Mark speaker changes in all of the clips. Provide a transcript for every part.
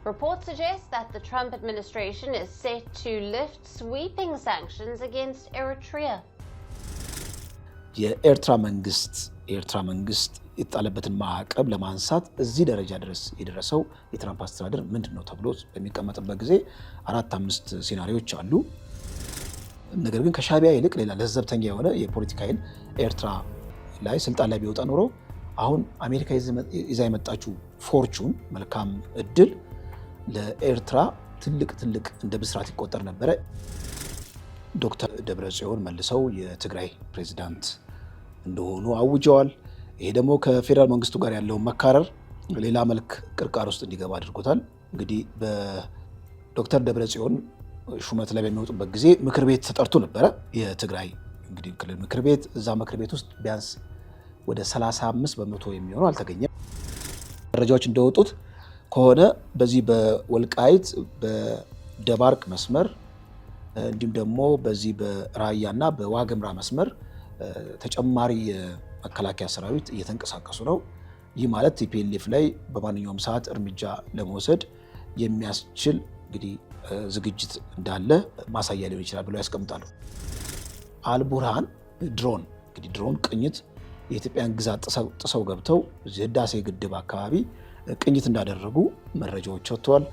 Speaker 1: Reports suggest that the Trump administration is set to lift sweeping sanctions against Eritrea.
Speaker 2: የኤርትራ መንግስት የጣለበትን ማዕቀብ ለማንሳት እዚህ ደረጃ ድረስ የደረሰው የትራምፕ አስተዳደር ምንድነው ተብሎ በሚቀመጥበት ጊዜ 4-5 ሲናሪዮዎች አሉ። ነገር ግን ከሻቢያ ይልቅ ሌላ ለዘብተኛ የሆነ የፖለቲካ ኃይል ኤርትራ ላይ ስልጣን ላይ ቢወጣ ኖሮ አሁን አሜሪካ ይዛ የመጣችው ፎርቹን መልካም እድል ለኤርትራ ትልቅ እንደ ብስራት ይቆጠር ነበረ። ዶክተር ደብረጽዮን መልሰው የትግራይ ፕሬዝዳንት እንደሆኑ አውጀዋል። ይሄ ደግሞ ከፌደራል መንግስቱ ጋር ያለው መካረር ሌላ መልክ ቅርቃር ውስጥ እንዲገባ አድርጎታል። እንግዲህ በዶክተር ደብረጽዮን ሹመት ላይ በሚወጡበት ጊዜ ምክር ቤት ተጠርቶ ነበረ። የትግራይ እንግዲህ ክልል ምክር ቤት እዛ ምክር ቤት ውስጥ ቢያንስ ወደ 35% የሚሆኑ አልተገኘም። መረጃዎች እንደወጡት ከሆነ በዚህ በወልቃይት በደባርቅ መስመር እንዲሁም ደግሞ በዚህ በራያና በዋግምራ መስመር ተጨማሪ የመከላከያ ሰራዊት እየተንቀሳቀሱ ነው። ይህ ማለት ቲፒኤልኤፍ ላይ በማንኛውም ሰዓት እርምጃ ለመውሰድ የሚያስችል እንግዲህ ዝግጅት እንዳለ ማሳያ ሊሆን ይችላል ብለው ያስቀምጣሉ። አልቡርሃን ድሮን ቅኝት የኢትዮጵያን ግዛት ጥሰው ገብተው ህዳሴ ግድብ አካባቢ ቅኝት እንዳደረጉ መረጃዎች ወጥተዋል።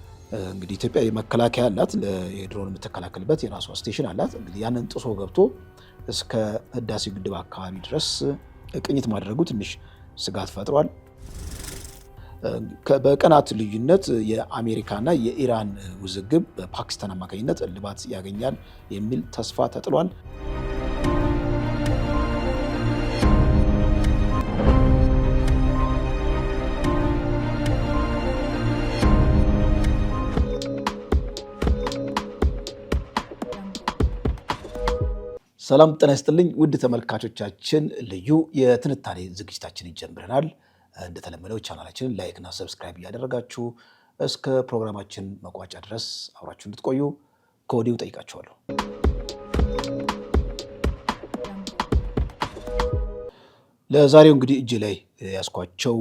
Speaker 2: እንግዲህ ኢትዮጵያ የመከላከያ አላት፣ ለድሮን የምትከላከልበት የራሷ ስቴሽን አላት። እንግዲህ ያንን ጥሶ ገብቶ እስከ ህዳሴ ግድብ አካባቢ ድረስ ቅኝት ማድረጉ ትንሽ ስጋት ፈጥሯል። በቀናት ልዩነት የአሜሪካና የኢራን ውዝግብ በፓኪስታን አማካኝነት እልባት ያገኛል የሚል ተስፋ ተጥሏል። ሰላም ጤና ይስጥልኝ ውድ ተመልካቾቻችን፣ ልዩ የትንታኔ ዝግጅታችንን ጀምረናል። እንደተለመደው ቻናላችንን ላይክ እና ሰብስክራይብ እያደረጋችሁ እስከ ፕሮግራማችን መቋጫ ድረስ አብራችሁ እንድትቆዩ ከወዲሁ ጠይቃችኋለሁ። ለዛሬው እንግዲህ እጅ ላይ ያስኳቸው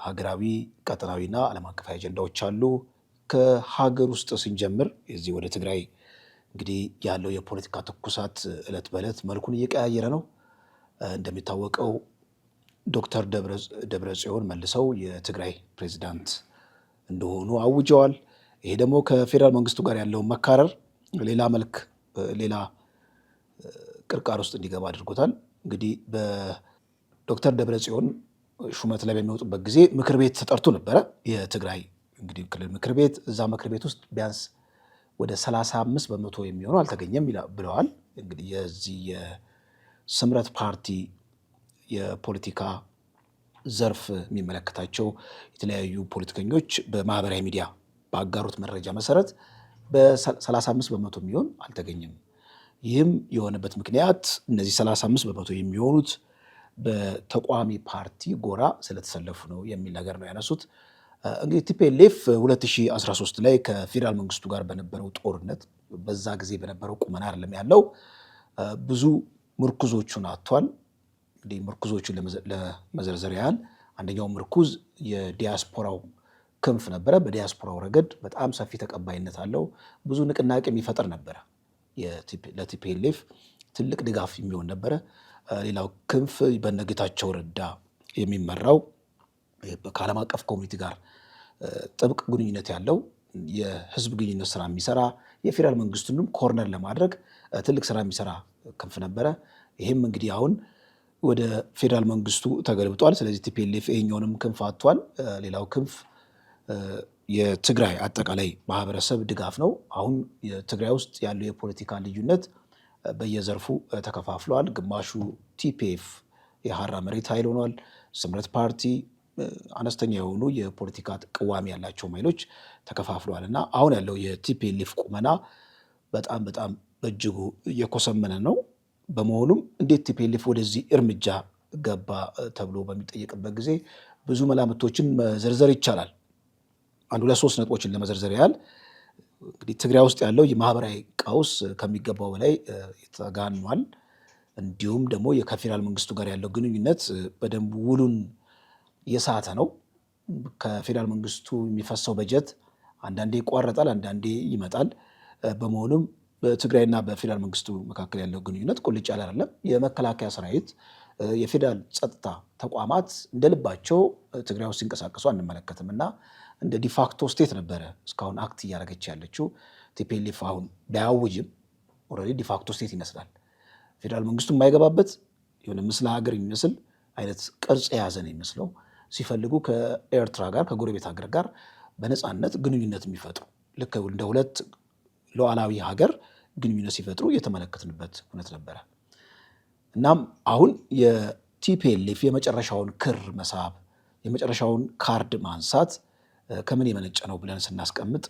Speaker 2: ሀገራዊ ቀጠናዊና ዓለም አቀፋዊ አጀንዳዎች አሉ። ከሀገር ውስጥ ስንጀምር እዚህ ወደ ትግራይ እንግዲህ ያለው የፖለቲካ ትኩሳት እለት በእለት መልኩን እየቀያየረ ነው። እንደሚታወቀው ዶክተር ደብረጽዮን መልሰው የትግራይ ፕሬዝዳንት እንደሆኑ አውጀዋል። ይሄ ደግሞ ከፌደራል መንግስቱ ጋር ያለው መካረር ሌላ ቅርቃር ውስጥ እንዲገባ አድርጎታል። እንግዲህ በዶክተር ደብረጽዮን ሹመት ላይ በሚወጡበት ጊዜ ምክር ቤት ተጠርቶ ነበረ። የትግራይ እንግዲህ ክልል ምክር ቤት እዛ ምክር ቤት ውስጥ ቢያንስ ወደ 35% የሚሆኑ አልተገኘም ብለዋል። እንግዲህ የዚህ የስምረት ፓርቲ የፖለቲካ ዘርፍ የሚመለከታቸው የተለያዩ ፖለቲከኞች በማህበራዊ ሚዲያ ባጋሩት መረጃ መሰረት በ35% የሚሆን አልተገኘም። ይህም የሆነበት ምክንያት እነዚህ 35% የሚሆኑት በተቋሚ ፓርቲ ጎራ ስለተሰለፉ ነው የሚል ነገር ነው ያነሱት። እንግዲህ ቲፒኤልኤፍ 2013 ላይ ከፌደራል መንግስቱ ጋር በነበረው ጦርነት በዛ ጊዜ በነበረው ቁመና አይደለም ያለው፣ ብዙ ምርኩዞቹን አጥቷል። እንግዲህ ምርኩዞቹን ለመዘርዘር ያህል አንደኛው ምርኩዝ የዲያስፖራው ክንፍ ነበረ። በዲያስፖራው ረገድ በጣም ሰፊ ተቀባይነት አለው፣ ብዙ ንቅናቄ የሚፈጥር ነበረ፣ ለቲፒኤልኤፍ ትልቅ ድጋፍ የሚሆን ነበረ። ሌላው ክንፍ በነጌታቸው ረዳ የሚመራው ከዓለም አቀፍ ኮሚኒቲ ጋር ጥብቅ ግንኙነት ያለው የህዝብ ግንኙነት ስራ የሚሰራ የፌደራል መንግስቱንም ኮርነር ለማድረግ ትልቅ ስራ የሚሰራ ክንፍ ነበረ። ይህም እንግዲህ አሁን ወደ ፌደራል መንግስቱ ተገልብጧል። ስለዚህ ቲፒኤልኤፍ ይሄኛውንም ክንፍ አጥቷል። ሌላው ክንፍ የትግራይ አጠቃላይ ማህበረሰብ ድጋፍ ነው። አሁን የትግራይ ውስጥ ያለው የፖለቲካ ልዩነት በየዘርፉ ተከፋፍሏል። ግማሹ ቲፒኤፍ የሀራ መሬት ኃይል ሆኗል። ስምረት ፓርቲ አነስተኛ የሆኑ የፖለቲካ ቅዋሚ ያላቸው ኃይሎች ተከፋፍለዋል እና አሁን ያለው የቲፒኤልኤፍ ቁመና በጣም በእጅጉ እየኮሰመነ ነው። በመሆኑም እንዴት ቲፒኤልኤፍ ወደዚህ እርምጃ ገባ ተብሎ በሚጠየቅበት ጊዜ ብዙ መላምቶችን መዘርዘር ይቻላል። 1-2-3 ነጥቦችን ለመዘርዘር ያህል እንግዲህ ትግራይ ውስጥ ያለው የማህበራዊ ቀውስ ከሚገባው በላይ ተጋኗል። እንዲሁም ደግሞ ከፌደራል መንግስቱ ጋር ያለው ግንኙነት በደንብ ውሉን የሳተ ነው። ከፌደራል መንግስቱ የሚፈሰው በጀት አንዳንዴ ይቋረጣል፣ አንዳንዴ ይመጣል። በመሆኑም በትግራይና በፌዴራል መንግስቱ መካከል ያለው ግንኙነት ቁልጭ ያለ አይደለም። የመከላከያ ሰራዊት፣ የፌዴራል ጸጥታ ተቋማት እንደልባቸው ትግራይ ውስጥ ሲንቀሳቀሱ አንመለከትም እና እንደ ዲፋክቶ ስቴት ነበረ እስካሁን አክት እያደረገች ያለችው። ቲፒኤልኤፍ አሁን ቢያውጅም ኦልሬዲ ዲፋክቶ ስቴት ይመስላል። ፌዴራል መንግስቱ የማይገባበት የሆነ ምስለ ሀገር የሚመስል አይነት ቅርጽ የያዘ ነው የሚመስለው። ሲፈልጉ ከኤርትራ ጋር ከጎረቤት ሀገር ጋር በነፃነት ግንኙነት የሚፈጥሩ ልክ እንደ ሁለት ሉዓላዊ ሀገር ግንኙነት ሲፈጥሩ የተመለከትንበት እውነት ነበረ። እናም አሁን የቲፒኤልኤፍ የመጨረሻውን ክር መሳብ የመጨረሻውን ካርድ ማንሳት ከምን የመነጨ ነው ብለን ስናስቀምጥ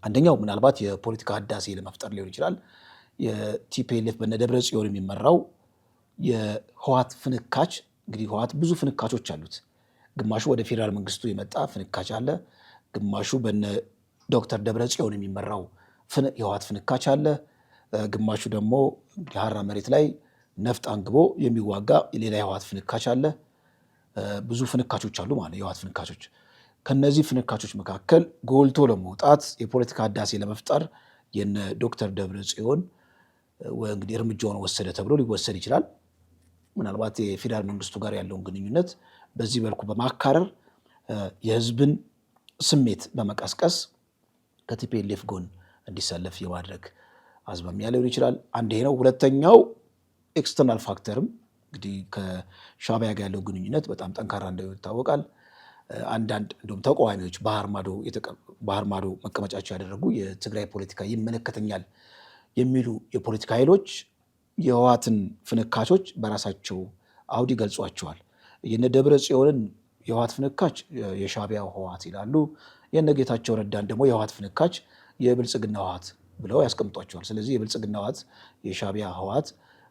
Speaker 2: አንደኛው ምናልባት የፖለቲካ ህዳሴ ለመፍጠር ሊሆን ይችላል። የቲፒኤልኤፍ በነ ደብረ ጽዮን የሚመራው የህወሓት ፍንካች እንግዲህ ህወሓት ብዙ ፍንካቾች አሉት። ግማሹ ወደ ፌዴራል መንግስቱ የመጣ ፍንካች አለ። ግማሹ በነ ዶክተር ደብረ ጽዮን የሚመራው የህወሓት ፍንካች አለ። ግማሹ ደግሞ ሀራ መሬት ላይ ነፍጥ አንግቦ የሚዋጋ ሌላ የህወሓት ፍንካች አለ። ብዙ ፍንካቾች አሉ ማለት የህወሓት ፍንካቾች። ከነዚህ ፍንካቾች መካከል ጎልቶ ለመውጣት የፖለቲካ ህዳሴ ለመፍጠር የነ ዶክተር ደብረ ጽዮን እንግዲህ እርምጃውን ወሰደ ተብሎ ሊወሰድ ይችላል። ምናልባት የፌዴራል መንግስቱ ጋር ያለውን ግንኙነት በዚህ መልኩ በማካረር የህዝብን ስሜት በመቀስቀስ ከቲፒኤልኤፍ ጎን እንዲሰለፍ የማድረግ አዝማሚያ ሊሆን ይችላል። አንድ ይሄ ነው። ሁለተኛው ኤክስተርናል ፋክተርም እንግዲህ ከሻዕቢያ ጋር ያለው ግንኙነት በጣም ጠንካራ እንደሆነ ይታወቃል። አንዳንድ እንዲሁም ተቃዋሚዎች ባህር ማዶ መቀመጫቸው ያደረጉ የትግራይ ፖለቲካ ይመለከተኛል የሚሉ የፖለቲካ ኃይሎች የህወሓትን ፍንካቾች በራሳቸው አውድ ይገልጿቸዋል። የነ ደብረ ጽዮንን የህወሓት ፍንካች የሻዕቢያ ህወሓት ይላሉ። የነ ጌታቸው ረዳን ደግሞ የህወሓት ፍንካች የብልጽግና ህወሓት ብለው ያስቀምጧቸዋል። ስለዚህ የብልጽግና ህወሓት የሻዕቢያ ህወሓት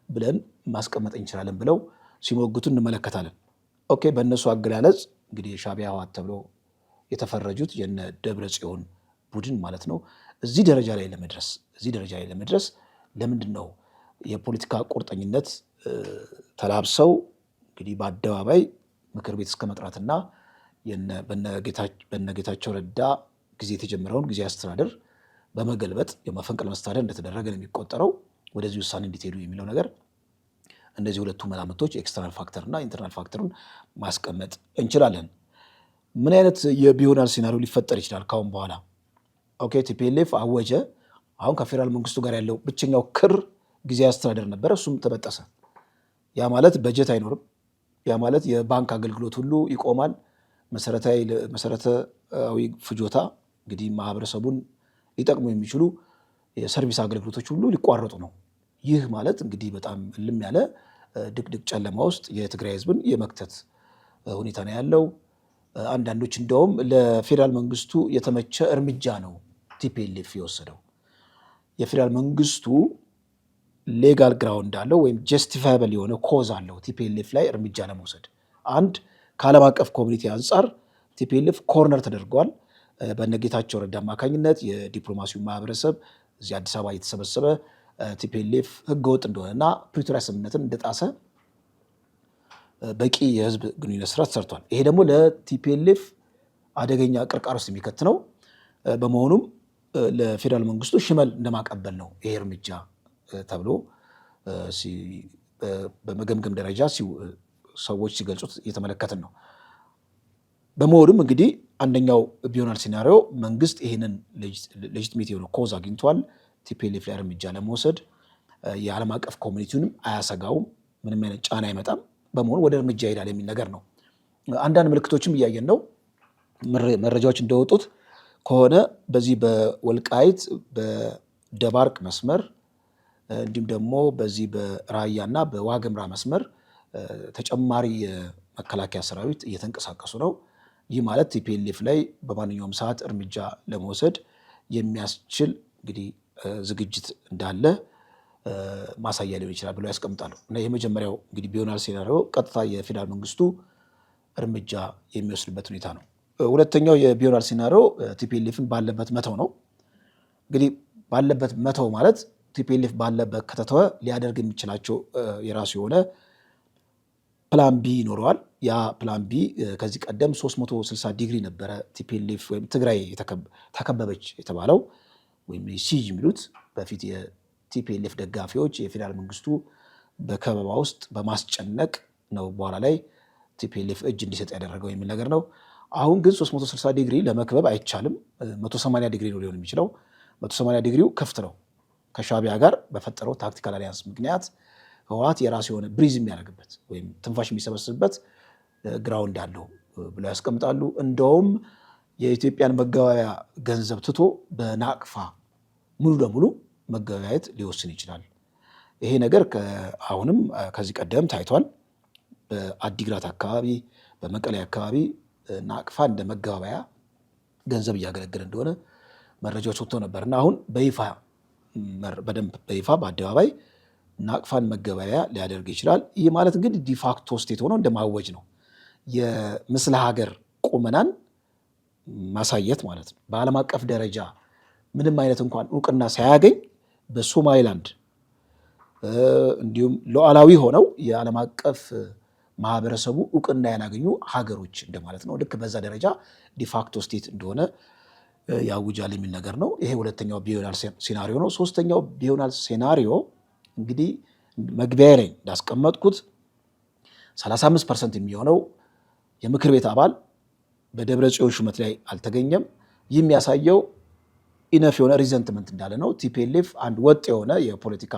Speaker 2: ብለን ማስቀመጥ እንችላለን ብለው ሲሞግቱ እንመለከታለን። ኦኬ፣ በእነሱ አገላለጽ እንግዲህ የሻዕቢያ ህወሓት ተብለው የተፈረጁት የነ ደብረ ጽዮን ቡድን ማለት ነው። እዚህ ደረጃ ላይ ለመድረስ ለምንድን ነው የፖለቲካ ቁርጠኝነት ተላብሰው እንግዲህ በአደባባይ ምክር ቤት እስከ መጥራትና በነ ጌታቸው ረዳ ጊዜ የተጀመረውን ጊዜ አስተዳደር በመገልበጥ የመፈንቅለ መስተዳደር እንደተደረገ ነው የሚቆጠረው ወደዚህ ውሳኔ እንዲትሄዱ የሚለው ነገር። እነዚህ ሁለቱ መላምቶች ኤክስተርናል ፋክተር እና ኢንተርናል ፋክተሩን ማስቀመጥ እንችላለን። ምን አይነት የቢሆናል ሲናሪዮ ሊፈጠር ይችላል ካሁን በኋላ? ኦኬ፣ ቲፒኤልኤፍ አወጀ። አሁን ከፌዴራል መንግስቱ ጋር ያለው ብቸኛው ክር ጊዜ አስተዳደር ነበረ፣ እሱም ተበጠሰ። ያ ማለት በጀት አይኖርም። ያ ማለት የባንክ አገልግሎት ሁሉ ይቆማል። መሰረታዊ ፍጆታ እንግዲህ ማህበረሰቡን ሊጠቅሙ የሚችሉ የሰርቪስ አገልግሎቶች ሁሉ ሊቋረጡ ነው። ይህ ማለት እንግዲህ በጣም እልም ያለ ድቅድቅ ጨለማ ውስጥ የትግራይ ህዝብን የመክተት ሁኔታ ነው ያለው። አንዳንዶች እንደውም ለፌዴራል መንግስቱ የተመቸ እርምጃ ነው ቲፒኤልኤፍ የወሰደው። የፌዴራል መንግስቱ ሌጋል ግራውንድ አለው ወይም ጀስቲፋያብል የሆነ ኮዝ አለው ቲፒኤልኤፍ ላይ እርምጃ ለመውሰድ። አንድ ከዓለም አቀፍ ኮሚኒቲ አንጻር ቲፒኤልኤፍ ኮርነር ተደርጓል። በነጌታቸው ረዳ አማካኝነት የዲፕሎማሲው ማህበረሰብ እዚህ አዲስ አበባ እየተሰበሰበ ቲፒኤልኤፍ ህገወጥ እንደሆነና ፕሪቶሪያ ስምምነትን እንደጣሰ በቂ የህዝብ ግንኙነት ስራ ተሰርቷል። ይሄ ደግሞ ለቲፒኤልኤፍ አደገኛ ቅርቃር ውስጥ የሚከት ነው። በመሆኑም ለፌዴራል መንግስቱ ሽመል እንደማቀበል ነው ይሄ እርምጃ ተብሎ በመገምገም ደረጃ ሰዎች ሲገልጹት እየተመለከትን ነው። በመሆኑም እንግዲህ አንደኛው ቢሆናል ሲናሪዮ መንግስት ይህንን ሌጂቲሜት የሆነ ኮዝ አግኝቷል ቲፒኤልኤፍ ላይ እርምጃ ለመውሰድ። የዓለም አቀፍ ኮሚኒቲውንም አያሰጋውም፣ ምንም አይነት ጫና አይመጣም። በመሆኑ ወደ እርምጃ ይሄዳል የሚል ነገር ነው። አንዳንድ ምልክቶችም እያየን ነው። መረጃዎች እንደወጡት ከሆነ በዚህ በወልቃይት በደባርቅ መስመር እንዲሁም ደግሞ በዚህ በራያና በዋግምራ መስመር ተጨማሪ የመከላከያ ሰራዊት እየተንቀሳቀሱ ነው። ይህ ማለት ቲፒኤልኤፍ ላይ በማንኛውም ሰዓት እርምጃ ለመውሰድ የሚያስችል እንግዲህ ዝግጅት እንዳለ ማሳያ ሊሆን ይችላል ብለው ያስቀምጣሉ። እና የመጀመሪያው እንግዲህ ቢሆናል ሴናሪዮ ቀጥታ የፌዴራል መንግስቱ እርምጃ የሚወስድበት ሁኔታ ነው። ሁለተኛው የቢሆናል ሴናሪዮ ቲፒኤልኤፍን ባለበት መተው ነው። እንግዲህ ባለበት መተው ማለት ቲፒኤልኤፍ ባለበት ከተተወ ሊያደርግ የሚችላቸው የራሱ የሆነ ፕላን ቢ ይኖረዋል። ያ ፕላን ቢ ከዚህ ቀደም 360 ዲግሪ ነበረ ቲፒኤልኤፍ ወይም ትግራይ ተከበበች የተባለው ወይም ሲጅ የሚሉት በፊት የቲፒኤልኤፍ ደጋፊዎች የፌዴራል መንግስቱ በከበባ ውስጥ በማስጨነቅ ነው በኋላ ላይ ቲፒኤልኤፍ እጅ እንዲሰጥ ያደረገው የሚል ነገር ነው። አሁን ግን 360 ዲግሪ ለመክበብ አይቻልም። 180 ዲግሪ ነው ሊሆን የሚችለው። 180 ዲግሪው ክፍት ነው። ከሻዕቢያ ጋር በፈጠረው ታክቲካል አሊያንስ ምክንያት ህወሓት የራሱ የሆነ ብሪዝ የሚያደርግበት ወይም ትንፋሽ የሚሰበስብበት ግራውንድ አለው ብለው ያስቀምጣሉ። እንደውም የኢትዮጵያን መገበያያ ገንዘብ ትቶ በናቅፋ ሙሉ ለሙሉ መገበያየት ሊወስን ይችላል። ይሄ ነገር አሁንም ከዚህ ቀደም ታይቷል። በአዲግራት አካባቢ፣ በመቀሌ አካባቢ ናቅፋ እንደ መገበያያ ገንዘብ እያገለገለ እንደሆነ መረጃዎች ወጥተው ነበር እና አሁን በደንብ በይፋ በአደባባይ ናቅፋን መገበያያ ሊያደርግ ይችላል። ይህ ማለት ግን ዲፋክቶ ስቴት ሆኖ እንደማወጅ ነው። የምስለ ሀገር ቁመናን ማሳየት ማለት ነው። በዓለም አቀፍ ደረጃ ምንም አይነት እንኳን እውቅና ሳያገኝ በሶማሊላንድ እንዲሁም ሉዓላዊ ሆነው የዓለም አቀፍ ማህበረሰቡ እውቅና ያላገኙ ሀገሮች እንደማለት ነው። ልክ በዛ ደረጃ ዲፋክቶ ስቴት እንደሆነ ያውጃል የሚል ነገር ነው። ይሄ ሁለተኛው ቢሆናል ሴናሪዮ ነው። ሶስተኛው ቢሆናል ሴናሪዮ እንግዲህ መግቢያ ላይ እንዳስቀመጥኩት 35% የሚሆነው የምክር ቤት አባል በደብረ ጽዮን ሹመት ላይ አልተገኘም። ይህ የሚያሳየው ኢነፍ የሆነ ሪዘንትመንት እንዳለ ነው። ቲፒኤልኤፍ አንድ ወጥ የሆነ የፖለቲካ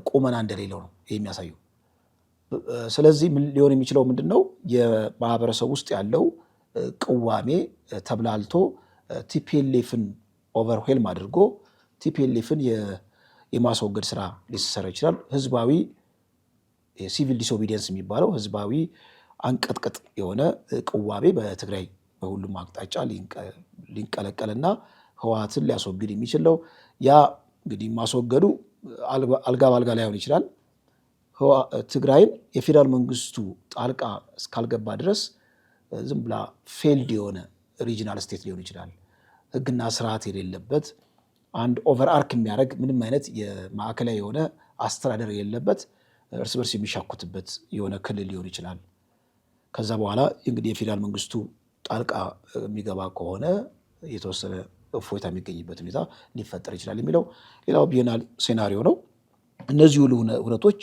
Speaker 2: ቁመና እንደሌለው ነው ይህ የሚያሳየው። ስለዚህ ሊሆን የሚችለው ምንድን ነው? የማህበረሰብ ውስጥ ያለው ቅዋሜ ተብላልቶ ቲፒኤልኤፍን ኦቨርዌልም አድርጎ ቲፒኤልኤፍን የማስወገድ ስራ ሊሰራ ይችላል። ህዝባዊ ሲቪል ዲስኦቢዲየንስ የሚባለው ህዝባዊ አንቀጥቅጥ የሆነ ቅዋሜ በትግራይ በሁሉም አቅጣጫ ሊንቀለቀልና ህወሓትን ሊያስወግድ የሚችል ነው። ያ እንግዲህ ማስወገዱ አልጋ ባልጋ ላይሆን ይችላል። ትግራይን የፌዴራል መንግስቱ ጣልቃ እስካልገባ ድረስ ዝም ብላ ፌልድ የሆነ ሪጂናል ስቴት ሊሆን ይችላል። ህግና ስርዓት የሌለበት አንድ ኦቨር አርክ የሚያደርግ ምንም አይነት የማዕከላዊ የሆነ አስተዳደር የሌለበት እርስ በርስ የሚሻኩትበት የሆነ ክልል ሊሆን ይችላል። ከዛ በኋላ እንግዲህ የፌዴራል መንግስቱ ጣልቃ የሚገባ ከሆነ የተወሰነ እፎይታ የሚገኝበት ሁኔታ ሊፈጠር ይችላል የሚለው ሌላው ቢሆናል ሴናሪዮ ነው። እነዚህ ሁሉ እውነቶች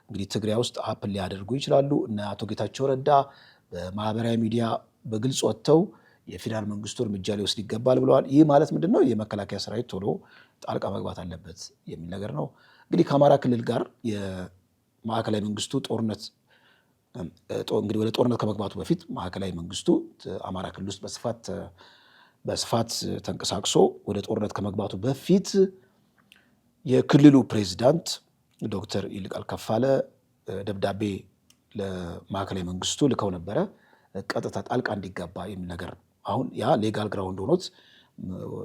Speaker 2: እንግዲህ ትግራይ ውስጥ አፕል ሊያደርጉ ይችላሉ። እነ አቶ ጌታቸው ረዳ በማህበራዊ ሚዲያ በግልጽ ወጥተው የፌዴራል መንግስቱ እርምጃ ሊወስድ ይገባል ብለዋል። ይህ ማለት ምንድን ነው? የመከላከያ ሰራዊት ቶሎ ጣልቃ መግባት አለበት የሚል ነገር ነው። እንግዲህ ከአማራ ክልል ጋር የማዕከላዊ መንግስቱ እንግዲህ ወደ ጦርነት ከመግባቱ በፊት ማዕከላዊ መንግስቱ አማራ ክልል ውስጥ በስፋት ተንቀሳቅሶ ወደ ጦርነት ከመግባቱ በፊት የክልሉ ፕሬዚዳንት ዶክተር ይልቃል ከፋለ ደብዳቤ ለማዕከላዊ መንግስቱ ልከው ነበረ፣ ቀጥታ ጣልቃ እንዲገባ የሚል ነገር። አሁን ያ ሌጋል ግራውንድ ሆኖት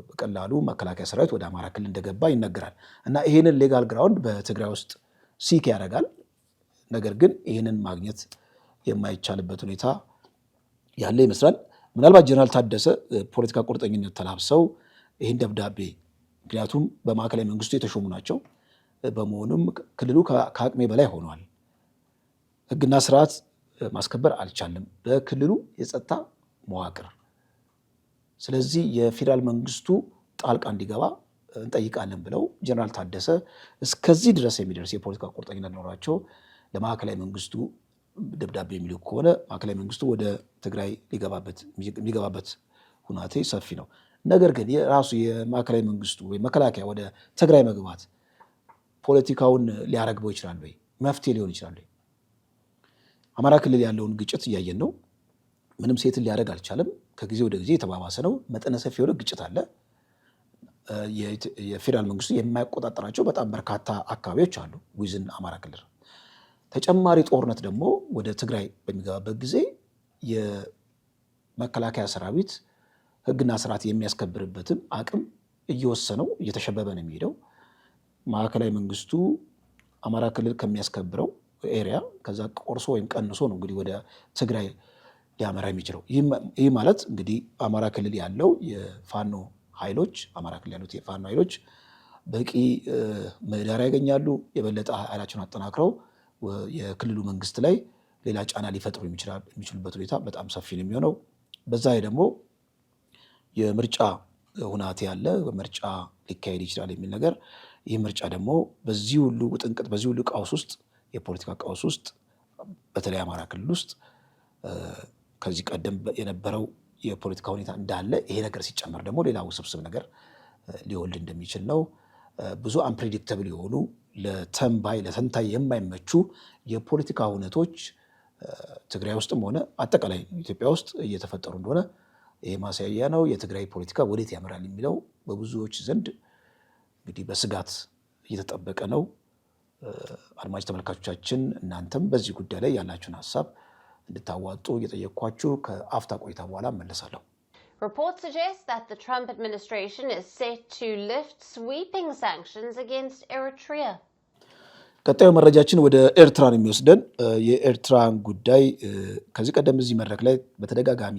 Speaker 2: በቀላሉ መከላከያ ሰራዊት ወደ አማራ ክልል እንደገባ ይነገራል እና ይህንን ሌጋል ግራውንድ በትግራይ ውስጥ ሲክ ያደርጋል። ነገር ግን ይህንን ማግኘት የማይቻልበት ሁኔታ ያለ ይመስላል። ምናልባት ጀነራል ታደሰ ፖለቲካ ቁርጠኝነት ተላብሰው ይህን ደብዳቤ ምክንያቱም በማዕከላዊ መንግስቱ የተሾሙ ናቸው። በመሆኑም ክልሉ ከአቅሜ በላይ ሆኗል፣ ህግና ስርዓት ማስከበር አልቻለም በክልሉ የጸጥታ መዋቅር። ስለዚህ የፌዴራል መንግስቱ ጣልቃ እንዲገባ እንጠይቃለን ብለው ጀነራል ታደሰ እስከዚህ ድረስ የሚደርስ የፖለቲካ ቁርጠኝነት ኖሯቸው ለማዕከላዊ መንግስቱ ደብዳቤ የሚልኩ ከሆነ ማዕከላዊ መንግስቱ ወደ ትግራይ የሚገባበት ሁናቴ ሰፊ ነው። ነገር ግን የራሱ የማዕከላዊ መንግስቱ ወይ መከላከያ ወደ ትግራይ መግባት ፖለቲካውን ሊያረግበው ይችላል ወይ? መፍትሄ ሊሆን ይችላል ወይ? አማራ ክልል ያለውን ግጭት እያየን ነው። ምንም ሴትን ሊያደርግ አልቻለም። ከጊዜ ወደ ጊዜ የተባባሰ ነው። መጠነ ሰፊ የሆነ ግጭት አለ። የፌዴራል መንግስቱ የማይቆጣጠራቸው በጣም በርካታ አካባቢዎች አሉ ዊዝን አማራ ክልል። ተጨማሪ ጦርነት ደግሞ ወደ ትግራይ በሚገባበት ጊዜ የመከላከያ ሰራዊት ህግና ስርዓት የሚያስከብርበትን አቅም እየወሰነው እየተሸበበ ነው የሚሄደው። ማዕከላዊ መንግስቱ አማራ ክልል ከሚያስከብረው ኤሪያ ከዛ ቆርሶ ወይም ቀንሶ ነው እንግዲህ ወደ ትግራይ ሊያመራ የሚችለው። ይህ ማለት እንግዲህ አማራ ክልል ያለው የፋኖ ኃይሎች በቂ ምህዳር ያገኛሉ። የበለጠ ኃይላቸውን አጠናክረው የክልሉ መንግስት ላይ ሌላ ጫና ሊፈጥሩ የሚችሉበት ሁኔታ በጣም ሰፊ ነው የሚሆነው። በዛ ላይ ደግሞ የምርጫ ሁናቴ ያለ ምርጫ ሊካሄድ ይችላል የሚል ነገር። ይህ ምርጫ ደግሞ በዚህ ሁሉ ውጥንቅጥ በዚህ ሁሉ ቀውስ ውስጥ የፖለቲካ ቀውስ ውስጥ በተለይ አማራ ክልል ውስጥ ከዚህ ቀደም የነበረው የፖለቲካ ሁኔታ እንዳለ ይሄ ነገር ሲጨመር ደግሞ ሌላ ውስብስብ ነገር ሊወልድ እንደሚችል ነው። ብዙ አንፕሬዲክተብል የሆኑ ለተንታኝ የማይመቹ የፖለቲካ ሁነቶች ትግራይ ውስጥም ሆነ አጠቃላይ ኢትዮጵያ ውስጥ እየተፈጠሩ እንደሆነ ይሄ ማሳያ ነው። የትግራይ ፖለቲካ ወዴት ያመራል የሚለው በብዙዎች ዘንድ እንግዲህ በስጋት እየተጠበቀ ነው። አድማጭ ተመልካቾቻችን እናንተም በዚህ ጉዳይ ላይ ያላችሁን ሀሳብ እንድታዋጡ እየጠየቅኳችሁ ከአፍታ ቆይታ በኋላ እመለሳለሁ።
Speaker 1: Reports suggest that the Trump administration is set to lift sweeping sanctions against Eritrea.
Speaker 2: ቀጣዩ መረጃችን ወደ ኤርትራ ነው የሚወስደን። የኤርትራን ጉዳይ ከዚህ ቀደም እዚህ መድረክ ላይ በተደጋጋሚ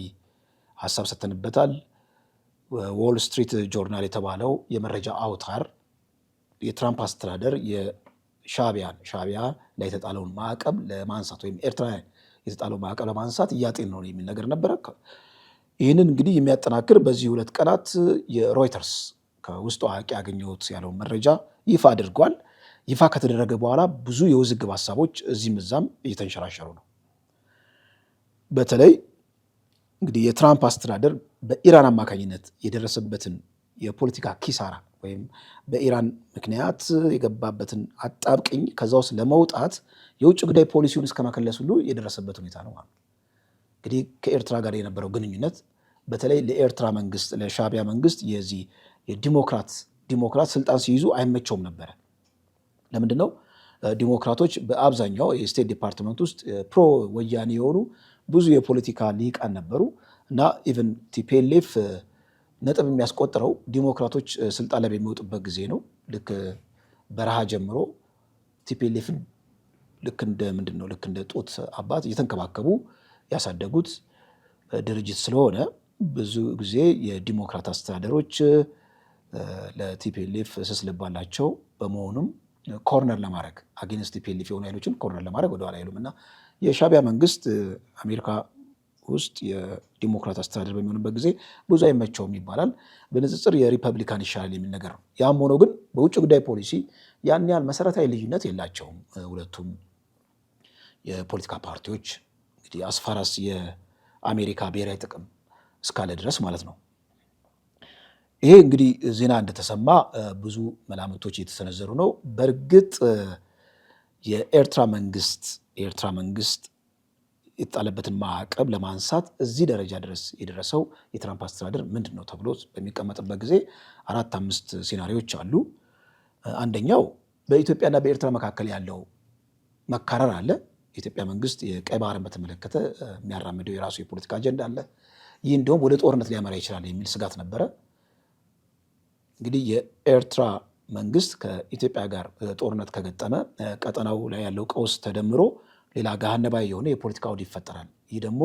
Speaker 2: ሀሳብ ሰጥተንበታል። ዎል ስትሪት ጆርናል የተባለው የመረጃ አውታር የትራምፕ አስተዳደር ሻዕቢያ ላይ የተጣለውን ማዕቀብ ለማንሳት ወይም ኤርትራ የተጣለው ማዕቀብ ለማንሳት እያጤን ነው የሚል ነገር ነበረ። ይህንን እንግዲህ የሚያጠናክር በዚህ 2 ቀናት የሮይተርስ ከውስጡ አዋቂ ያገኘሁት ያለውን መረጃ ይፋ አድርጓል። ይፋ ከተደረገ በኋላ ብዙ የውዝግብ ሀሳቦች እዚህም እዛም እየተንሸራሸሩ ነው። በተለይ እንግዲህ የትራምፕ አስተዳደር በኢራን አማካኝነት የደረሰበትን የፖለቲካ ኪሳራ ወይም በኢራን ምክንያት የገባበትን አጣብቅኝ ከዛ ውስጥ ለመውጣት የውጭ ጉዳይ ፖሊሲውን እስከ መከለስ ሁሉ የደረሰበት ሁኔታ ነው ማለት። እንግዲህ ከኤርትራ ጋር የነበረው ግንኙነት በተለይ ለኤርትራ መንግስት ለሻዕቢያ መንግስት የዚህ ዲሞክራት ስልጣን ሲይዙ አይመቸውም ነበረ። ለምንድን ነው? ዲሞክራቶች በአብዛኛው የስቴት ዲፓርትመንት ውስጥ ፕሮ ወያኔ የሆኑ ብዙ የፖለቲካ ሊቃን ነበሩ እና ኢቨን ቲፒኤልኤፍ ነጥብ የሚያስቆጥረው ዲሞክራቶች ስልጣን ላይ በሚወጡበት ጊዜ ነው። ልክ በረሃ ጀምሮ ቲፒኤልኤፍን ልክ እንደ ጡት አባት እየተንከባከቡ ያሳደጉት ድርጅት ስለሆነ ብዙ ጊዜ የዲሞክራት አስተዳደሮች ለቲፒኤልኤፍ ስስ ልብ አላቸው። በመሆኑም ኮርነር ለማድረግ አጌንስት ቲፒኤልኤፍ የሆኑ ኃይሎችን ኮርነር ለማድረግ ወደኋላ አይሉም እና የሻዕቢያ መንግስት አሜሪካ ውስጥ የዲሞክራት አስተዳደር በሚሆንበት ጊዜ ብዙ አይመቸውም ይባላል። በንጽጽር የሪፐብሊካን ይሻላል የሚል ነገር ነው። ያም ሆኖ ግን በውጭ ጉዳይ ፖሊሲ ያን ያህል መሰረታዊ ልዩነት የላቸውም ሁለቱም የፖለቲካ ፓርቲዎች እንግዲህ አስፋራስ የአሜሪካ ብሔራዊ ጥቅም እስካለ ድረስ ማለት ነው። ይሄ እንግዲህ ዜና እንደተሰማ ብዙ መላምቶች እየተሰነዘሩ ነው። በእርግጥ የኤርትራ መንግስት የተጣለበትን ማዕቀብ ለማንሳት እዚህ ደረጃ ድረስ የደረሰው የትራምፕ አስተዳደር ምንድን ነው ተብሎ በሚቀመጥበት ጊዜ 4-5 ሴናሪዎች አሉ። አንደኛው በኢትዮጵያና በኤርትራ መካከል ያለው መካረር አለ። የኢትዮጵያ መንግስት የቀይ ባህርን በተመለከተ የሚያራምደው የራሱ የፖለቲካ አጀንዳ አለ። ይህ እንዲሁም ወደ ጦርነት ሊያመራ ይችላል የሚል ስጋት ነበረ። እንግዲህ የኤርትራ መንግስት ከኢትዮጵያ ጋር ጦርነት ከገጠመ ቀጠናው ላይ ያለው ቀውስ ተደምሮ ሌላ ገሃነባዊ የሆነ የፖለቲካ አውድ ይፈጠራል። ይህ ደግሞ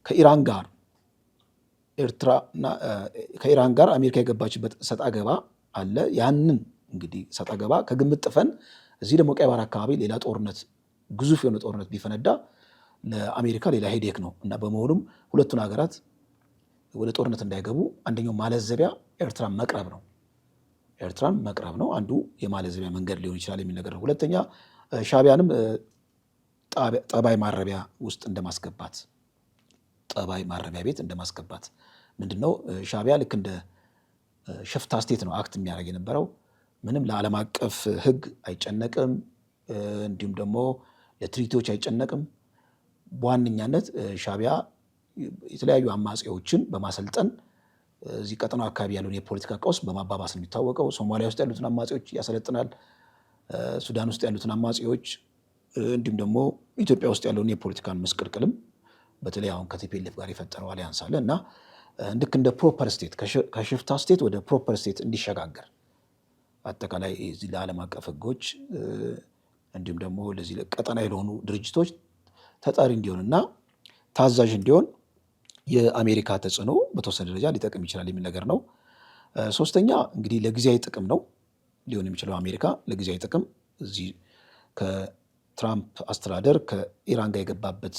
Speaker 2: ከኢራን ጋር አሜሪካ የገባችበት ሰጣ ገባ አለ። ያንን እንግዲህ ሰጣ ገባ ከግምት ጥፈን እዚህ ደግሞ ቀይ ባህር አካባቢ ሌላ ጦርነት ግዙፍ የሆነ ጦርነት ቢፈነዳ ለአሜሪካ ሌላ ሄዴክ ነው እና በመሆኑም ሁለቱን ሀገራት ወደ ጦርነት እንዳይገቡ አንደኛው ማለዘቢያ ኤርትራን መቅረብ ነው። አንዱ የማለዘቢያ መንገድ ሊሆን ይችላል የሚል ነገር ነው። ሁለተኛ ሻዕቢያንም ጠባይ ማረቢያ ውስጥ እንደማስገባት ጠባይ ማረቢያ ቤት እንደማስገባት ምንድነው? ሻዕቢያ ልክ እንደ ሽፍታ ስቴት ነው አክት የሚያደርግ የነበረው። ምንም ለዓለም አቀፍ ሕግ አይጨነቅም፣ እንዲሁም ደግሞ ለትሪቲዎች አይጨነቅም። በዋነኛነት ሻዕቢያ የተለያዩ አማጺዎችን በማሰልጠን እዚህ ቀጠናው አካባቢ ያለውን የፖለቲካ ቀውስ በማባባስ ነው የሚታወቀው። ሶማሊያ ውስጥ ያሉትን አማጺዎች ያሰለጥናል፣ ሱዳን ውስጥ ያሉትን አማጺዎች፣ እንዲሁም ደግሞ ኢትዮጵያ ውስጥ ያለውን የፖለቲካን መስቀልቅልም በተለይ አሁን ከቲፒኤልኤፍ ጋር የፈጠረው አሊያንስ አለ እና ልክ እንደ ፕሮፐር ስቴት ከሽፍታ ስቴት ወደ ፕሮፐር ስቴት እንዲሸጋገር አጠቃላይ እዚህ ለዓለም አቀፍ ሕጎች እንዲሁም ደግሞ ለዚህ ቀጠና ለሆኑ ድርጅቶች ተጠሪ እንዲሆንና ታዛዥ እንዲሆን የአሜሪካ ተጽዕኖ በተወሰነ ደረጃ ሊጠቅም ይችላል የሚል ነገር ነው። ሶስተኛ እንግዲህ ለጊዜያዊ ጥቅም ነው ሊሆን የሚችለው። አሜሪካ ለጊዜያዊ ጥቅም እዚህ የትራምፕ አስተዳደር ከኢራን ጋር የገባበት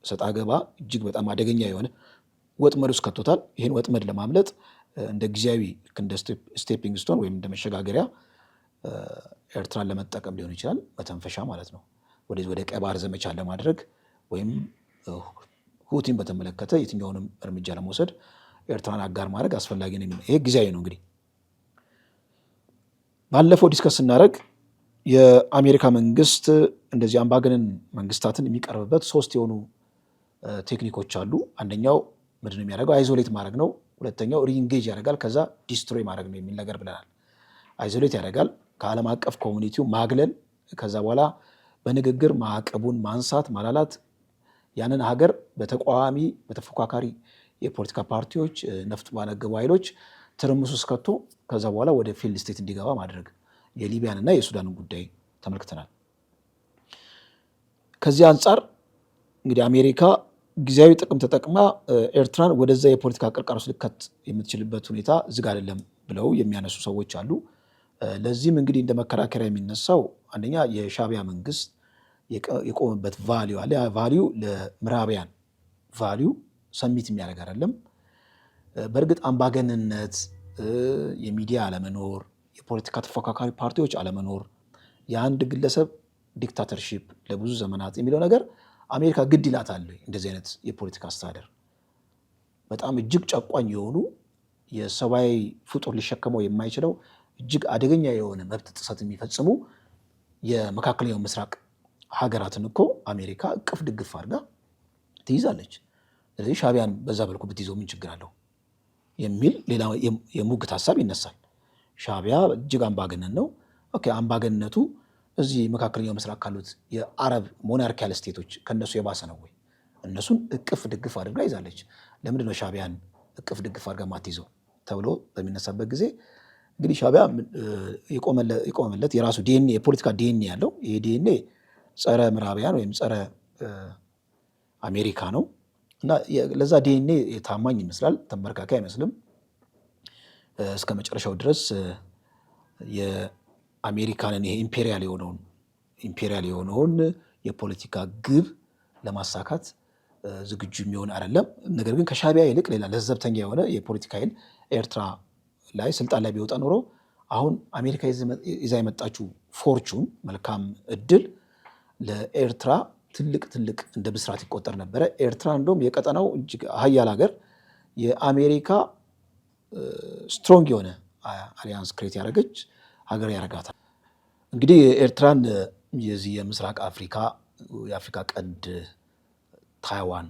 Speaker 2: ሰጣ ገባ እጅግ በጣም አደገኛ የሆነ ወጥመድ ውስጥ ከቶታል። ይህን ወጥመድ ለማምለጥ እንደ ጊዜያዊ እንደ ስቴፒንግ ስቶን ወይም እንደ መሸጋገሪያ ኤርትራን ለመጠቀም ሊሆን ይችላል፣ መተንፈሻ ማለት ነው። ወደ ቀይ ባህር ዘመቻ ለማድረግ ወይም ሁቲን በተመለከተ የትኛውንም እርምጃ ለመውሰድ ኤርትራን አጋር ማድረግ አስፈላጊ ነው። ይሄ ጊዜያዊ ነው። እንግዲህ ባለፈው ዲስከስ ስናደርግ የአሜሪካ መንግስት እንደዚህ አምባገነን መንግስታትን የሚቀርብበት 3 የሆኑ ቴክኒኮች አሉ። አንደኛው ምንድን ነው የሚያደርገው? አይዞሌት ማድረግ ነው። ሁለተኛው ሪኢንጌጅ ያደርጋል፣ ከዛ ዲስትሮይ ማድረግ ነው የሚል ነገር ብለናል። አይዞሌት ያደርጋል፣ ከዓለም አቀፍ ኮሚኒቲው ማግለል፣ ከዛ በኋላ በንግግር ማዕቀቡን ማንሳት ማላላት፣ ያንን ሀገር በተቃዋሚ በተፎካካሪ የፖለቲካ ፓርቲዎች ነፍጥ ባነገቡ ኃይሎች ትርምስ ውስጥ ከቶ ከዛ በኋላ ወደ ፊልድ ስቴት እንዲገባ ማድረግ። የሊቢያን እና የሱዳንን ጉዳይ ተመልክተናል። ከዚህ አንጻር እንግዲህ አሜሪካ ጊዜያዊ ጥቅም ተጠቅማ ኤርትራን ወደዛ የፖለቲካ ቅርቃር ውስጥ ልከት የምትችልበት ሁኔታ ዝግ አይደለም ብለው የሚያነሱ ሰዎች አሉ። ለዚህም እንግዲህ እንደ መከራከሪያ የሚነሳው አንደኛ የሻዕቢያ መንግስት የቆመበት ቫሊዩ አለ። ያ ቫሊዩ ለምዕራቢያን ቫሊዩ ሰሚት የሚያደርግ አይደለም። በእርግጥ አምባገንነት፣ የሚዲያ አለመኖር፣ የፖለቲካ ተፎካካሪ ፓርቲዎች አለመኖር፣ የአንድ ግለሰብ ዲክታተርሺፕ ለብዙ ዘመናት የሚለው ነገር አሜሪካ ግድ ይላታል። እንደዚህ አይነት የፖለቲካ አስተዳደር በጣም እጅግ ጨቋኝ የሆኑ የሰብአዊ ፍጡር ሊሸከመው የማይችለው እጅግ አደገኛ የሆነ መብት ጥሰት የሚፈጽሙ የመካከለኛው ምስራቅ ሀገራትን እኮ አሜሪካ እቅፍ ድግፍ አድርጋ ትይዛለች። ስለዚህ ሻዕቢያን በዛ በልኩ ብትይዘው ምን ችግር አለው የሚል ሌላ የሙግት ሀሳብ ይነሳል። ሻዕቢያ እጅግ አምባገነን ነው። ኦኬ፣ አምባገነቱ እዚህ መካከለኛው ምስራቅ ካሉት የአረብ ሞናርኪያል ስቴቶች ከነሱ የባሰ ነው ወይ? እነሱን እቅፍ ድግፍ አድርጋ ይዛለች። ለምንድን ነው ሻዕቢያን እቅፍ ድግፍ አድርጋ ማትይዘው ተብሎ በሚነሳበት ጊዜ እንግዲህ ሻዕቢያ የቆመለት የራሱ ዲኤንኤ የፖለቲካ ዲኤንኤ ያለው ይሄ ዲኤንኤ ጸረ ምዕራቢያን ወይም ጸረ አሜሪካ ነው እና ለዛ ዲኤንኤ ታማኝ ይመስላል፣ ተንበርካኪ አይመስልም። እስከ መጨረሻው ድረስ የአሜሪካንን ይሄ ኢምፔሪያል የሆነውን የፖለቲካ ግብ ለማሳካት ዝግጁ የሚሆን አይደለም። ነገር ግን ከሻዕቢያ ይልቅ ሌላ ለዘብተኛ የሆነ የፖለቲካ ኃይል ኤርትራ ላይ ስልጣን ላይ ቢወጣ ኖሮ አሁን አሜሪካ ይዛ የመጣችው ፎርቹን መልካም እድል ለኤርትራ ትልቅ እንደ ብስራት ይቆጠር ነበረ። ኤርትራ እንደውም የቀጠናው እጅግ ሀያል ሀገር የአሜሪካ ስትሮንግ የሆነ አሊያንስ ክሬት ያደረገች ሀገር ያደርጋታል። እንግዲህ ኤርትራን የዚህ የምስራቅ አፍሪካ የአፍሪካ ቀንድ ታይዋን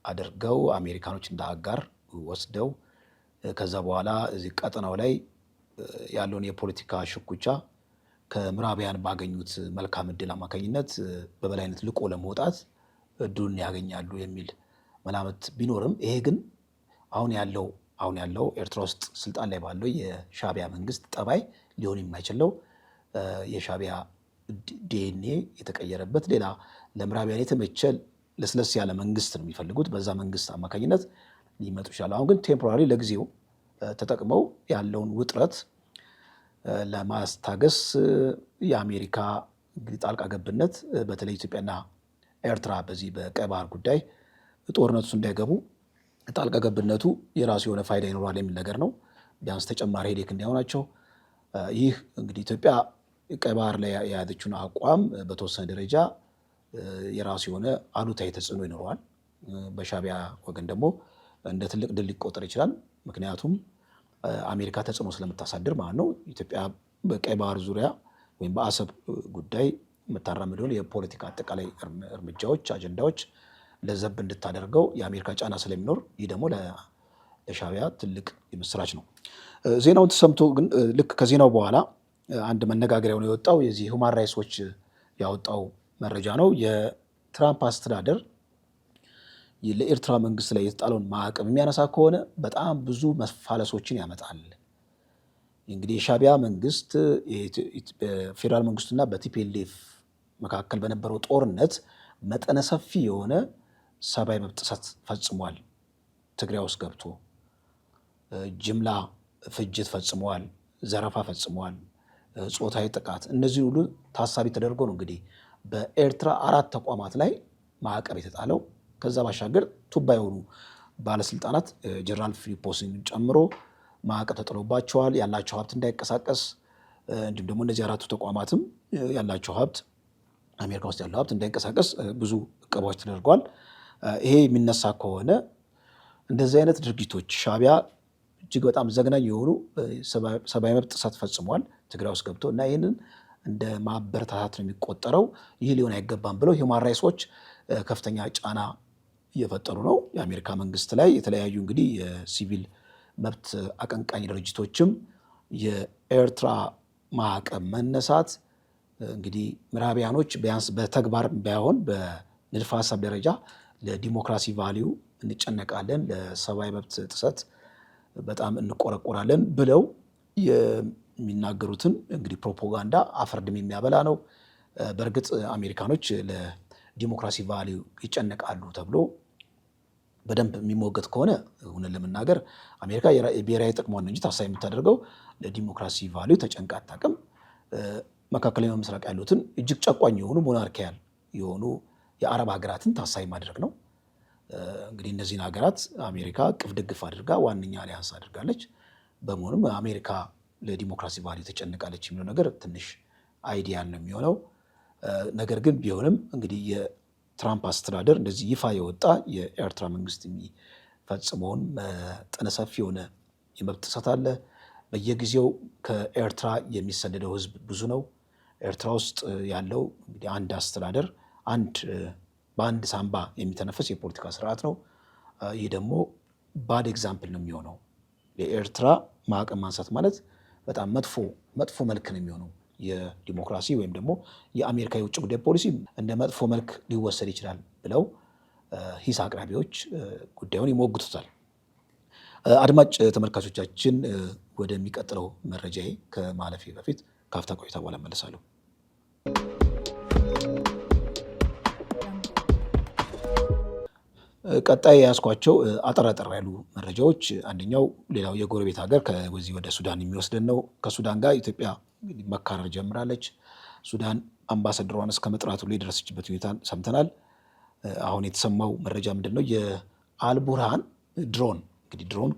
Speaker 2: አድርገው አሜሪካኖች እንደ አጋር ወስደው ከዛ በኋላ እዚህ ቀጠናው ላይ ያለውን የፖለቲካ ሽኩቻ ከምዕራቢያን ባገኙት መልካም እድል አማካኝነት በበላይነት ልቆ ለመውጣት እድሉን ያገኛሉ የሚል መላምት ቢኖርም ይሄ ግን አሁን ያለው ኤርትራ ውስጥ ስልጣን ላይ ባለው የሻዕቢያ መንግስት ጠባይ ሊሆን የማይችለው የሻዕቢያ ዲኤንኤ የተቀየረበት ሌላ ለምዕራቢያን የተመቸ ለስለስ ያለ መንግስት ነው የሚፈልጉት። በዛ መንግስት አማካኝነት ሊመጡ ይችላሉ። አሁን ግን ቴምፖራሪ ለጊዜው ተጠቅመው ያለውን ውጥረት ለማስታገስ የአሜሪካ እንግዲህ ጣልቃ ገብነት በተለይ ኢትዮጵያና ኤርትራ በዚህ በቀይ ባህር ጉዳይ ጦርነቱ እንዳይገቡ ጣልቃ ገብነቱ የራሱ የሆነ ፋይዳ ይኖራል የሚል ነገር ነው። ቢያንስ ተጨማሪ ሄዴክ እንዳይሆናቸው ይህ እንግዲህ ኢትዮጵያ ቀይ ባህር ላይ የያዘችውን አቋም በተወሰነ ደረጃ የራሱ የሆነ አሉታዊ ተጽዕኖ ይኖረዋል። በሻዕቢያ ወገን ደግሞ እንደ ትልቅ ድል ሊቆጠር ይችላል። ምክንያቱም አሜሪካ ተጽዕኖ ስለምታሳድር ማለት ነው። ኢትዮጵያ በቀይ ባህር ዙሪያ ወይም በአሰብ ጉዳይ የምታራምደውን የፖለቲካ አጠቃላይ እርምጃዎች፣ አጀንዳዎች ለዘብ እንድታደርገው የአሜሪካ ጫና ስለሚኖር ይህ ደግሞ ለሻዕቢያ ትልቅ የምስራች ነው። ዜናውን ተሰምቶ ግን ልክ ከዜናው በኋላ አንድ መነጋገሪያ ሆኖ የወጣው የዚህ ሁማን ራይትስ ዎች ያወጣው መረጃ ነው። የትራምፕ አስተዳደር ለኤርትራ መንግስት ላይ የተጣለውን ማዕቀብ የሚያነሳ ከሆነ በጣም ብዙ መፋለሶችን ያመጣል። እንግዲህ የሻዕቢያ መንግስት በፌዴራል መንግስቱና በቲፒኤልኤፍ መካከል በነበረው ጦርነት መጠነ ሰፊ የሆነ ሰብአዊ መብት ጥሰት ፈጽሟል። ትግራይ ውስጥ ገብቶ ጅምላ ፍጅት ፈጽሟል፣ ዘረፋ ፈጽሟል፣ ጾታዊ ጥቃት፣ እነዚህ ሁሉ ታሳቢ ተደርጎ ነው እንግዲህ በኤርትራ 4 ተቋማት ላይ ማዕቀብ የተጣለው። ከዛ ባሻገር ቱባ የሆኑ ባለስልጣናት ጀነራል ፊሊጶስን ጨምሮ ማዕቀብ ተጥሎባቸዋል። ያላቸው ሀብት እንዳይንቀሳቀስ እንዲሁም ደግሞ እነዚህ 4ቱ ተቋማትም ያላቸው ሀብት አሜሪካ ውስጥ ያለው ሀብት እንዳይንቀሳቀስ ብዙ እቀባዎች ተደርገዋል። ይሄ የሚነሳ ከሆነ እንደዚህ አይነት ድርጊቶች ሻዕቢያ እጅግ በጣም ዘግናኝ የሆኑ ሰብአዊ መብት ጥሰት ፈጽሟል ትግራይ ውስጥ ገብቶ እና ይህንን እንደ ማበረታታት ነው የሚቆጠረው። ይህ ሊሆን አይገባም ብለው ሂውማን ራይትስ ዎች ከፍተኛ ጫና እየፈጠሩ ነው የአሜሪካ መንግስት ላይ። የተለያዩ እንግዲህ የሲቪል መብት አቀንቃኝ ድርጅቶችም የኤርትራ ማዕቀብ መነሳት እንግዲህ ምዕራቢያኖች ቢያንስ በተግባር ባይሆን በንድፈ ሀሳብ ደረጃ ለዲሞክራሲ ቫሊዩ እንጨነቃለን፣ ለሰብአዊ መብት ጥሰት በጣም እንቆረቆራለን ብለው የሚናገሩትን እንግዲህ ፕሮፓጋንዳ አፈርድም የሚያበላ ነው። በእርግጥ አሜሪካኖች ለዲሞክራሲ ቫሊዩ ይጨነቃሉ ተብሎ በደንብ የሚሞገት ከሆነ እውነት ለመናገር አሜሪካ የብሔራዊ ጥቅሟን እንጂ ታሳቢ የምታደርገው ለዲሞክራሲ ቫሊዩ ተጨንቃ አታውቅም። መካከለኛው ምስራቅ ያሉትን እጅግ ጨቋኝ የሆኑ ሞናርኪያል የሆኑ የአረብ ሀገራትን ታሳቢ ማድረግ ነው። እንግዲህ እነዚህን ሀገራት አሜሪካ ቅፍ ድግፍ አድርጋ ዋነኛ አሊያንስ አድርጋለች። በመሆኑም አሜሪካ ለዲሞክራሲ ቫሊዩ ተጨንቃለች የሚለው ነገር ትንሽ አይዲያል ነው የሚሆነው። ነገር ግን ቢሆንም እንግዲህ የትራምፕ አስተዳደር እንደዚህ ይፋ የወጣ የኤርትራ መንግስት የሚፈጽመውን መጠነ ሰፊ የሆነ የመብት ጥሰት አለ። በየጊዜው ከኤርትራ የሚሰደደው ህዝብ ብዙ ነው። ኤርትራ ውስጥ ያለው እንግዲህ አንድ አስተዳደር በአንድ ሳንባ የሚተነፈስ የፖለቲካ ስርዓት ነው። ይህ ደግሞ ባድ ኤግዛምፕል ነው የሚሆነው። የኤርትራ ማዕቀብ ማንሳት ማለት በጣም መጥፎ መልክ ነው የሚሆነው። የዲሞክራሲ ወይም ደግሞ የአሜሪካ የውጭ ጉዳይ ፖሊሲ እንደ መጥፎ መልክ ሊወሰድ ይችላል ብለው ሂስ አቅራቢዎች ጉዳዩን ይሞግቱታል። አድማጭ ተመልካቾቻችን ወደሚቀጥለው መረጃዬ ከማለፌ በፊት ካፍታ ቆይታ በኋላ እመለሳለሁ። ቀጣይ የያዝኳቸው አጠር ያሉ መረጃዎች፣ አንደኛው ሌላው የጎረቤት ሀገር ከዚህ ወደ ሱዳን የሚወስደን ነው። ከሱዳን ጋር ኢትዮጵያ መካረር ጀምራለች። ሱዳን አምባሳደሯን እስከ መጥራቱ ላይ የደረሰችበት ሁኔታ ሰምተናል። አሁን የተሰማው መረጃ ምንድን ነው? የአልቡርሃን ድሮን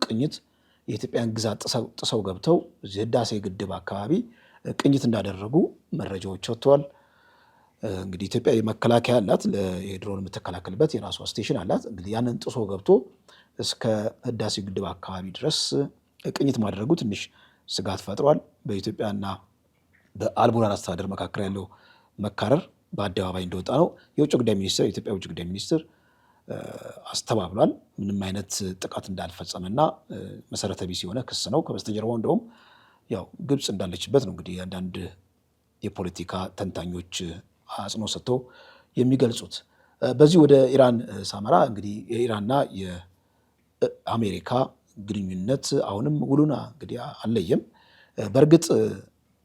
Speaker 2: ቅኝት የኢትዮጵያን ግዛት ጥሰው ገብተው እዚህ ህዳሴ ግድብ አካባቢ ቅኝት እንዳደረጉ መረጃዎች ወጥተዋል። እንግዲህ ኢትዮጵያ የመከላከያ አላት፣ የድሮን የምትከላከልበት የራሷ ስቴሽን አላት። እንግዲህ ያንን ጥሶ ገብቶ እስከ ህዳሴ ግድብ አካባቢ ድረስ ቅኝት ማድረጉ ትንሽ ስጋት ፈጥሯል። በኢትዮጵያና በአልቡርሃን አስተዳደር መካከል ያለው መካረር በአደባባይ እንደወጣ ነው የውጭ ጉዳይ ሚኒስትር የኢትዮጵያ ውጭ ጉዳይ ሚኒስትር አስተባብሏል። ምንም አይነት ጥቃት እንዳልፈጸመና መሰረተ ቢስ የሆነ ክስ ነው። ከበስተጀርባው እንደውም ያው ግብፅ እንዳለችበት ነው እንግዲህ አንዳንድ የፖለቲካ ተንታኞች አጽንኦ ሰጥተው የሚገልጹት። በዚህ ወደ ኢራን ሳመራ እንግዲህ የኢራንና የአሜሪካ ግንኙነት አሁንም ውሉን እንግዲህ አልለየም። በእርግጥ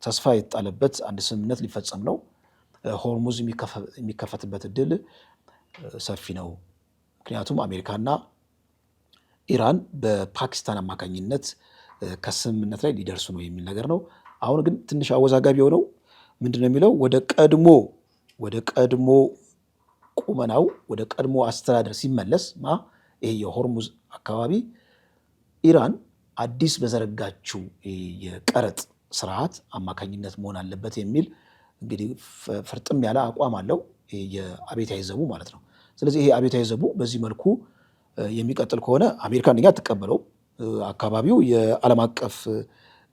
Speaker 2: ተስፋ የተጣለበት አንድ ስምምነት ሊፈጸም ነው። ሆርሙዝ የሚከፈትበት እድል ሰፊ ነው። ምክንያቱም አሜሪካና ኢራን በፓኪስታን አማካኝነት ከስምምነት ላይ ሊደርሱ ነው የሚል ነገር ነው። አሁን ግን ትንሽ አወዛጋቢ የሆነው ምንድን ነው የሚለው ወደ ቀድሞ ቁመናው ወደ ቀድሞ አስተዳደር ሲመለስ ይሄ የሆርሙዝ አካባቢ ኢራን አዲስ በዘረጋችው የቀረጥ ስርዓት አማካኝነት መሆን አለበት የሚል እንግዲህ ፍርጥም ያለ አቋም አለው የአብዮታዊ ዘቡ ማለት ነው። ስለዚህ ይሄ አብዮታዊ ዘቡ በዚህ መልኩ የሚቀጥል ከሆነ አሜሪካ አንደኛ አትቀበለው። አካባቢው የዓለም አቀፍ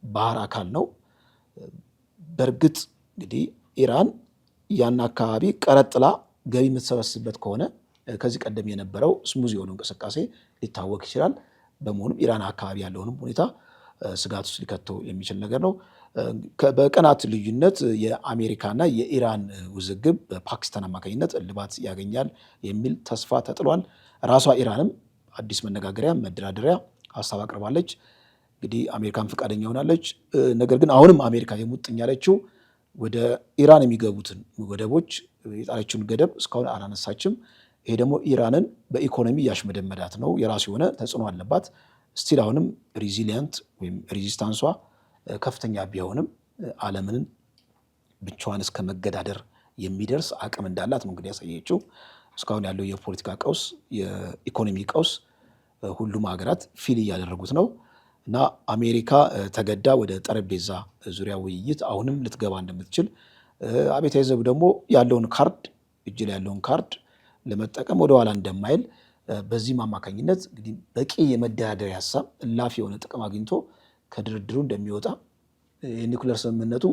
Speaker 2: ባህር አካል ነው። በእርግጥ እንግዲህ ኢራን ያን አካባቢ ቀረጥላ ገቢ የምትሰበስብበት ከሆነ ከዚህ ቀደም የነበረው ስሙዝ የሆነው እንቅስቃሴ ሊታወቅ ይችላል። በመሆኑም ኢራን አካባቢ ያለውንም ሁኔታ ስጋት ውስጥ ሊከተው የሚችል ነገር ነው። በቀናት ልዩነት የአሜሪካና የኢራን ውዝግብ በፓኪስታን አማካኝነት እልባት ያገኛል የሚል ተስፋ ተጥሏል። ራሷ ኢራንም አዲስ መነጋገሪያ መደራደሪያ ሀሳብ አቅርባለች። እንግዲህ አሜሪካን ፈቃደኛ ሆናለች። ነገር ግን አሁንም አሜሪካ የሙጥኝ ያለችው ወደ ኢራን የሚገቡትን ወደቦች የጣለችውን ገደብ እስካሁን አላነሳችም። ይሄ ደግሞ ኢራንን በኢኮኖሚ ያሽመደመዳት ነው። የራሱ የሆነ ተጽዕኖ አለባት። ስቲል አሁንም ሪዚሊየንት ወይም ሬዚስታንሷ ከፍተኛ ቢሆንም ዓለምን ብቻዋን እስከ መገዳደር የሚደርስ አቅም እንዳላት ነው እንግዲህ ያሳየችው። እስካሁን ያለው የፖለቲካ ቀውስ፣ የኢኮኖሚ ቀውስ ሁሉም ሀገራት ፊል እያደረጉት ነው እና አሜሪካ ተገዳ ወደ ጠረጴዛ ዙሪያ ውይይት አሁንም ልትገባ እንደምትችል፣ አብዮታዊ ዘቡ ደግሞ ያለውን ካርድ እጅ ላይ ያለውን ካርድ ለመጠቀም ወደኋላ እንደማይል፣ በዚህም አማካኝነት እንግዲህ በቂ የመደራደሪያ ሀሳብ እላፊ የሆነ ጥቅም አግኝቶ ከድርድሩ እንደሚወጣ፣ የኒውክሌር ስምምነቱ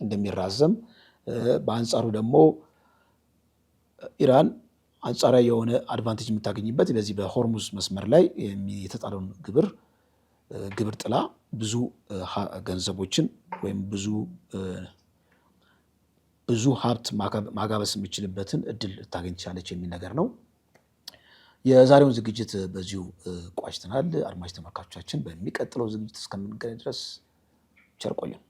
Speaker 2: እንደሚራዘም፣ በአንጻሩ ደግሞ ኢራን አንጻራዊ የሆነ አድቫንቴጅ የምታገኝበት በዚህ በሆርሙዝ መስመር ላይ የተጣለውን ግብር ጥላ ብዙ ገንዘቦችን ወይም ብዙ ሀብት ማጋበስ የሚችልበትን እድል ልታገኝ ትችላለች የሚል ነገር ነው። የዛሬውን ዝግጅት በዚሁ ቋጭተናል። አድማጭ ተመልካቾቻችን በሚቀጥለው ዝግጅት እስከምንገናኝ ድረስ ቸር ቆዩን።